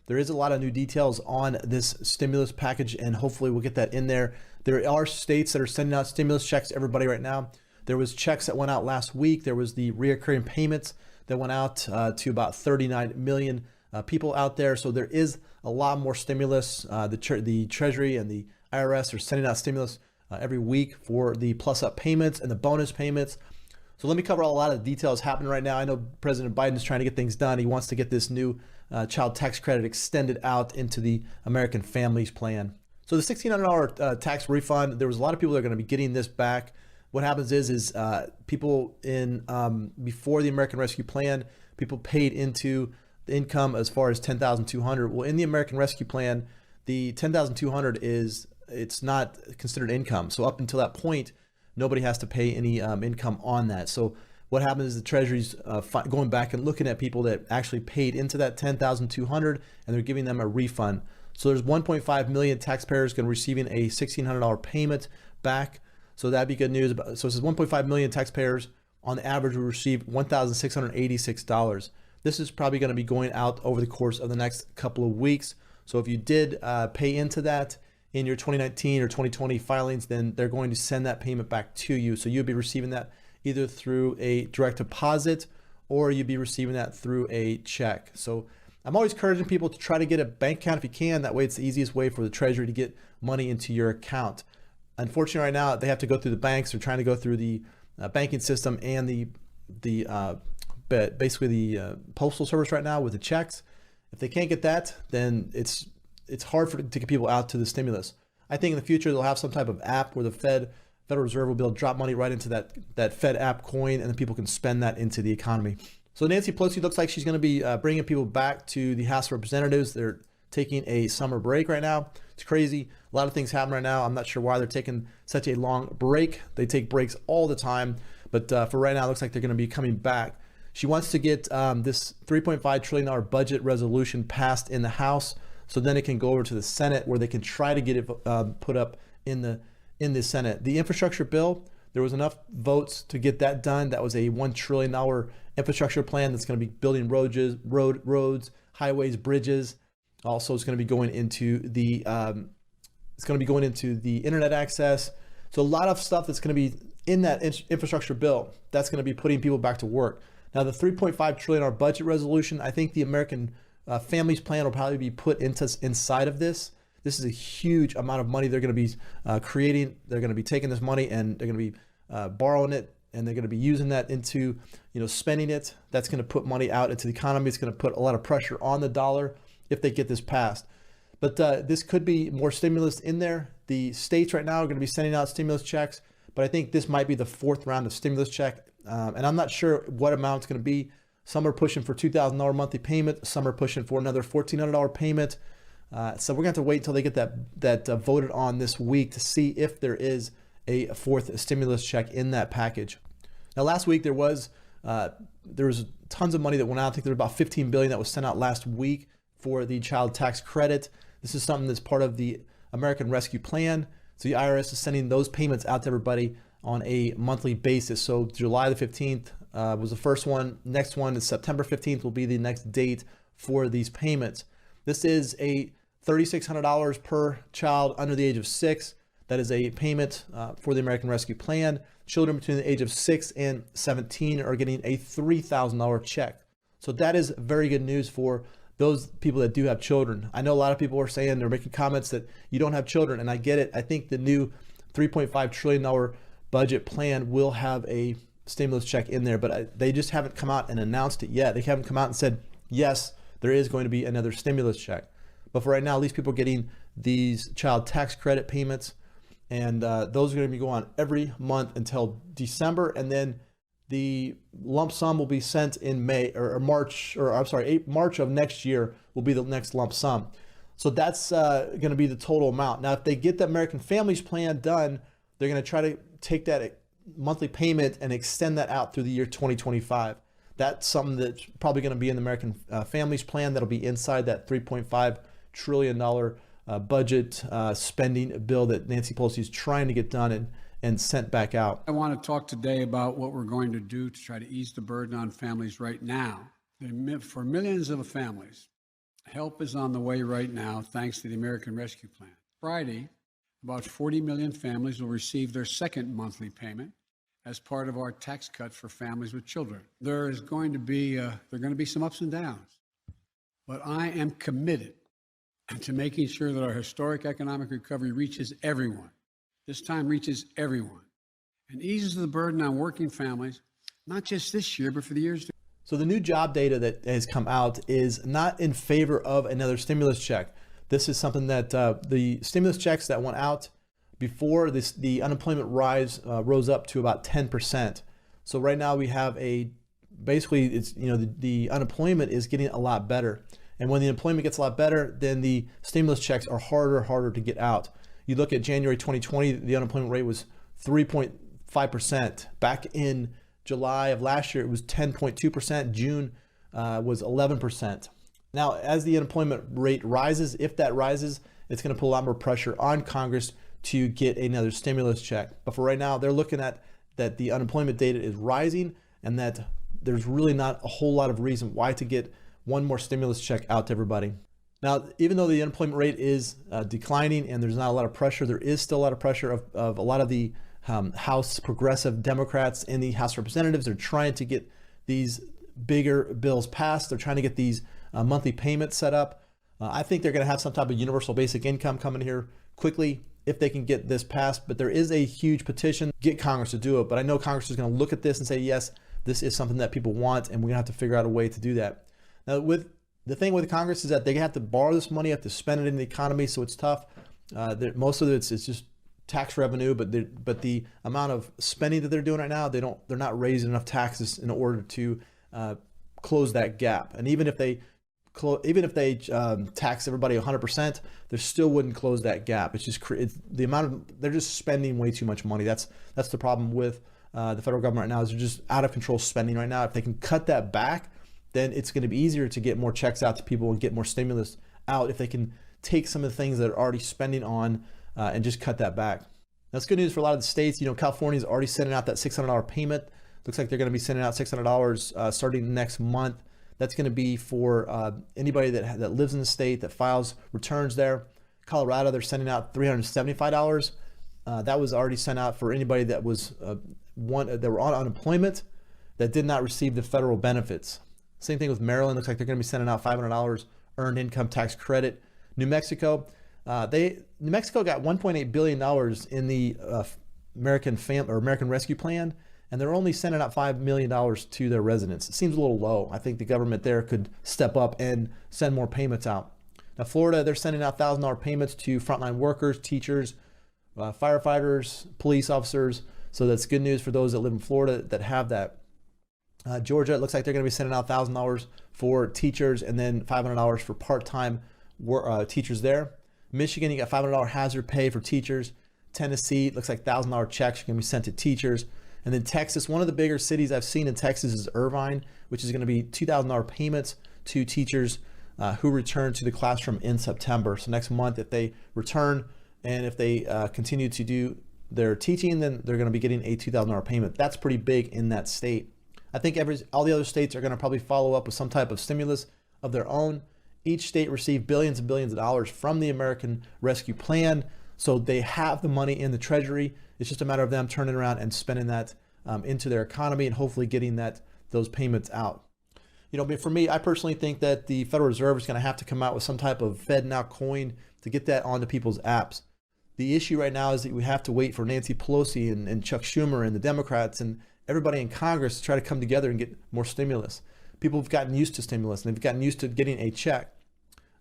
There is a lot of new details on this stimulus package, and hopefully we'll get that in there. There are states that are sending out stimulus checks to everybody right now. There was checks that went out last week. There was the reoccurring payments that went out to about 39 million people out there. So there is a lot more stimulus. The Treasury and the IRS are sending out stimulus every week for the plus up payments and the bonus payments. So let me cover a lot of the details happening right now. I know President Biden is trying to get things done. He wants to get this new child tax credit extended out into the American Families Plan. So the $1,600 tax refund, there was a lot of people that are going to be getting this back. What happens is people in before the American Rescue Plan, people paid into the income as far as $10,200. Well, in the American Rescue Plan, the $10,200 it's not considered income. So up until that point, nobody has to pay any income on that. So what happens is the Treasury's going back and looking at people that actually paid into that $10,200, and they're giving them a refund. So there's 1.5 million taxpayers going to be receiving a $1,600 payment back. So that'd be good news. So it says 1.5 million taxpayers on average will receive $1,686. This is probably going to be going out over the course of the next couple of weeks. So if you did pay into that in your 2019 or 2020 filings, then they're going to send that payment back to you. So you'll be receiving that either through a direct deposit or you'll be receiving that through a check. So I'm always encouraging people to try to get a bank account if you can. That way it's the easiest way for the Treasury to get money into your account. Unfortunately, right now they have to go through the banks. They're trying to go through the banking system and basically the postal service right now with the checks. If they can't get that, then it's hard to get people out to the stimulus. I think in the future they'll have some type of app where the Federal Reserve will be able to drop money right into that Fed app coin, and then people can spend that into the economy. So Nancy Pelosi looks like she's going to be bringing people back to the House of Representatives. They're taking a summer break right now. It's crazy. A lot of things happen right now. I'm not sure why they're taking such a long break. They take breaks all the time, but for right now, it looks like they're going to be coming back. She wants to get this $3.5 trillion budget resolution passed in the House, so then it can go over to the Senate where they can try to get it put up in the Senate. The infrastructure bill, there was enough votes to get that done. That was a $1 trillion infrastructure plan that's going to be building roads, highways, bridges. Also, it's going to be going into the internet access. So a lot of stuff that's going to be in that infrastructure bill that's going to be putting people back to work. Now, the $3.5 trillion budget resolution, I think the American Families Plan will probably be put inside of this. This is a huge amount of money they're going to be creating. They're going to be taking this money and they're going to be borrowing it, and they're going to be using that into, spending it. That's going to put money out into the economy. It's going to put a lot of pressure on the dollar if they get this passed. But this could be more stimulus in there. The states right now are going to be sending out stimulus checks, but I think this might be the fourth round of stimulus check. And I'm not sure what amount it's going to be. Some are pushing for $2,000 monthly payment. Some are pushing for another $1,400 payment. So we're going to have to wait until they get that voted on this week to see if there is a fourth stimulus check in that package. Now, last week there was tons of money that went out. I think there was about $15 billion that was sent out last week for the child tax credit. This is something that's part of the American Rescue Plan. So the IRS is sending those payments out to everybody on a monthly basis. So July the 15th was the first one. Next one is September 15th will be the next date for these payments. This is a $3,600 per child under the age of 6. That is a payment for the American Rescue Plan. Children between the age of 6 and 17 are getting a $3,000 check. So that is very good news for those people that do have children. I know a lot of people are saying, they're making comments that you don't have children, and I get it. I think the new $3.5 trillion budget plan will have a stimulus check in there, but they just haven't come out and announced it yet. They haven't come out and said, yes, there is going to be another stimulus check. But for right now, at least people are getting these child tax credit payments, and those are going to be going on every month until December, and then the lump sum will be sent in March of next year will be the next lump sum. So that's going to be the total amount. Now, if they get the American Families Plan done, they're going to try to take that monthly payment and extend that out through the year 2025. That's something that's probably going to be in the American Families Plan. That'll be inside that $3.5 trillion budget spending bill that Nancy Pelosi is trying to get done and sent back out. I want to talk today about what we're going to do to try to ease the burden on families right now. For millions of families, Help is on the way right now, thanks to the American Rescue Plan. Friday, about 40 million families will receive their second monthly payment as part of our tax cut for families with children. There are going to be some ups and downs, but I am committed to making sure that our historic economic recovery reaches everyone. This time reaches everyone and eases the burden on working families, not just this year, but for the years to come. So the new job data that has come out is not in favor of another stimulus check. This is something that the stimulus checks that went out before this, the unemployment rose up to about 10%. So right now we have basically it's, the unemployment is getting a lot better. And when the employment gets a lot better, then the stimulus checks are harder to get out. You look at January 2020, the unemployment rate was 3.5%. Back in July of last year, it was 10.2%. June was 11%. Now, as the unemployment rate rises, if that rises, it's going to put a lot more pressure on Congress to get another stimulus check. But for right now, they're looking at that the unemployment data is rising and that there's really not a whole lot of reason why to get one more stimulus check out to everybody. Now, even though the unemployment rate is declining and there's not a lot of pressure, there is still a lot of pressure of a lot of the House progressive Democrats in the House of Representatives. They're trying to get these bigger bills passed. They're trying to get these monthly payments set up. I think they're going to have some type of universal basic income coming here quickly if they can get this passed. But there is a huge petition, get Congress to do it. But I know Congress is going to look at this and say, yes, this is something that people want, and we're going to have to figure out a way to do that. Now, with the thing with Congress is that they have to borrow this money, have to spend it in the economy, so it's tough. Most of it's just tax revenue, but the amount of spending that they're doing right now, they're not raising enough taxes in order to close that gap. And even if they tax everybody 100%, they still wouldn't close that gap. It's just the amount of they're just spending way too much money. That's the problem with the federal government right now is they're just out of control spending right now. If they can cut that back, then it's going to be easier to get more checks out to people and get more stimulus out if they can take some of the things that are already spending on and just cut that back. That's good news for a lot of the states. California is already sending out that $600 payment. Looks like they're going to be sending out $600 starting next month. That's going to be for anybody that lives in the state that files returns there. Colorado, they're sending out $375. That was already sent out for anybody that was that were on unemployment that did not receive the federal benefits. Same thing with Maryland. Looks like they're going to be sending out $500 earned income tax credit. New Mexico, New Mexico got $1.8 billion in the American Rescue Plan, and they're only sending out $5 million to their residents. It seems a little low. I think the government there could step up and send more payments out. Now, Florida, they're sending out $1,000 payments to frontline workers, teachers, firefighters, police officers. So that's good news for those that live in Florida that have that. Georgia, it looks like they're going to be sending out $1,000 for teachers and then $500 for part-time teachers there. Michigan, you got $500 hazard pay for teachers. Tennessee, it looks like $1,000 checks are going to be sent to teachers. And then Texas, one of the bigger cities I've seen in Texas is Irvine, which is going to be $2,000 payments to teachers who return to the classroom in September. So next month, if they return and if they continue to do their teaching, then they're going to be getting a $2,000 payment. That's pretty big in that state. I think all the other states are going to probably follow up with some type of stimulus of their own. Each state received billions and billions of dollars from the American Rescue Plan. So they have the money in the treasury. It's just a matter of them turning around and spending that into their economy and hopefully getting those payments out. But for me, I personally think that the Federal Reserve is going to have to come out with some type of FedNow coin to get that onto people's apps. The issue right now is that we have to wait for Nancy Pelosi and Chuck Schumer and the Democrats and everybody in Congress to try to come together and get more stimulus. People have gotten used to stimulus and they've gotten used to getting a check.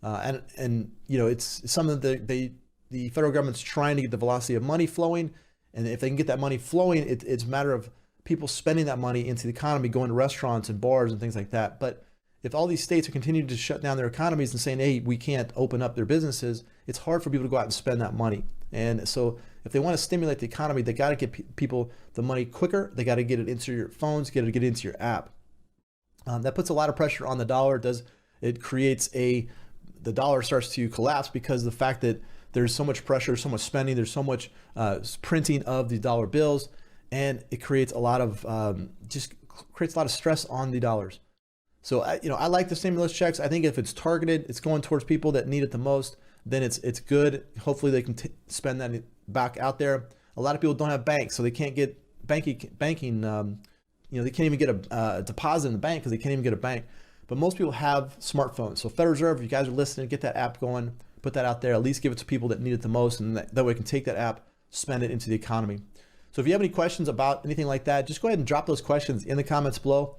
It's something that the federal government's trying to get the velocity of money flowing. And if they can get that money flowing, it's a matter of people spending that money into the economy, going to restaurants and bars and things like that. But if all these states are continuing to shut down their economies and saying, hey, we can't open up their businesses, it's hard for people to go out and spend that money. And so if they want to stimulate the economy, they got to get people the money quicker. They got to get it into your phones, get it into your app. That puts a lot of pressure on the dollar. It creates the dollar starts to collapse because of the fact that there's so much pressure, so much spending, there's so much printing of the dollar bills, and it creates a lot of stress on the dollars. So I like the stimulus checks. I think if it's targeted, it's going towards people that need it the most, then it's good. Hopefully they can spend that back out there. A lot of people don't have banks, so they can't get banking. They can't even get a deposit in the bank because they can't even get a bank. But most people have smartphones. So Federal Reserve, if you guys are listening, get that app going, put that out there, at least give it to people that need it the most, and that way we can take that app, spend it into the economy. So if you have any questions about anything like that, just go ahead and drop those questions in the comments below.